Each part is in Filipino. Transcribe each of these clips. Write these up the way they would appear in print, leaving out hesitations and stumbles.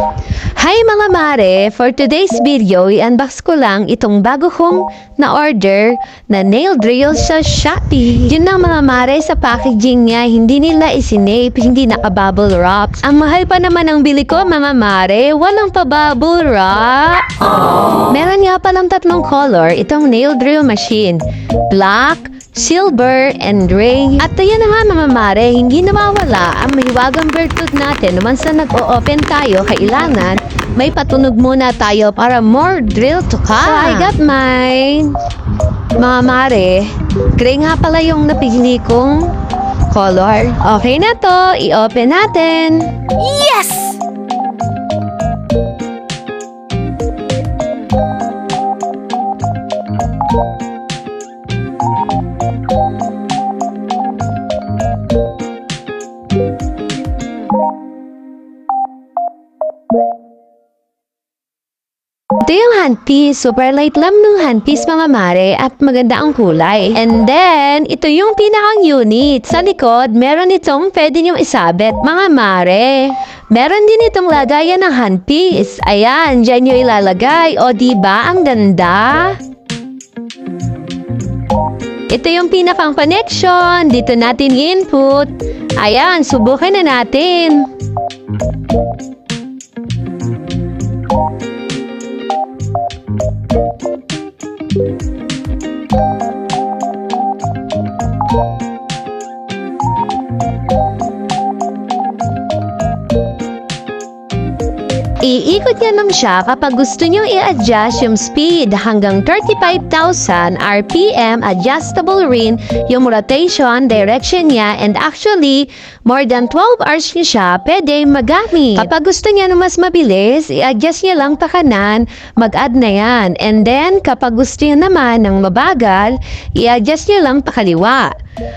Hi mga mare! For today's video, i-unbox ko lang itong bago kong na-order na nail drill sa Shopee. Yun lang mga mare, sa packaging niya, hindi nila isinape, hindi naka-bubble wrap. Ang mahal pa naman ang bili ko mga mare, walang pa bubble wrap. Meron nga palang tatlong color itong nail drill machine. Black, silver, and gray. At ayan na nga mga mare, hindi nawawala ang mahiwagang virtud natin naman sa nag-o-open tayo, kailangan may patunog muna tayo para more drill to come. So I got mine. Mga mare, gray nga pala yung napili kong color. Okay na to, i-open natin. Yes! Ito yung handpiece. Super light lang ng handpiece mga mare at maganda ang kulay. And then, ito yung pinakang unit. Sa likod, meron itong pwede niyong isabit mga mare. Meron din itong lagayan ng handpiece. Ayan, dyan nyo ilalagay. O diba, ang ganda? Ito yung pinakang connection. Dito natin input. Ayan, subukan na natin. Iikot niya naman siya kapag gusto nyo i-adjust yung speed hanggang 35,000 RPM. Adjustable rin yung rotation, direction niya, and actually, more than 12 hours niya siya pwede magamit. Kapag gusto niya na mas mabilis, i-adjust niya lang pa kanan, mag-add na yan. And then, kapag gusto niya naman ng mabagal, i-adjust niya lang pa kaliwa.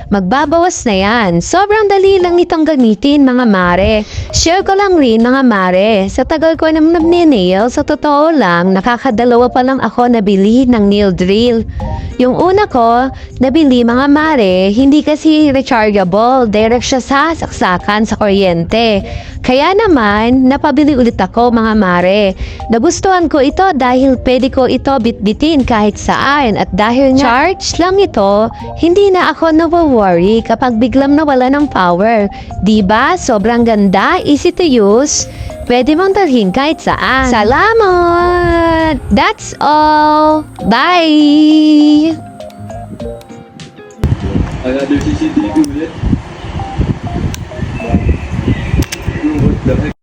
Magbabawas na yan. Sobrang dali lang nitong gamitin mga mare. Share ko lang rin mga mare. Sa tagal ko naman nail, sa totoo lang, nakakadalawa pa lang ako nabili ng nail drill. Yung una ko, nabili mga mare, hindi kasi rechargeable. Direct siya sa saksakan sa kuryente. Kaya naman, napabili ulit ako mga mare. Nagustuhan ko ito dahil pwede ko ito bitbitin kahit saan. At dahil nga charge lang ito, hindi na ako nawa-worry kapag biglang nawala ng power. Diba? Sobrang ganda, easy to use. Pwede mong dalhin kahit saan. Salamat! That's all! Bye! Ada CCTV ulit. What the heck?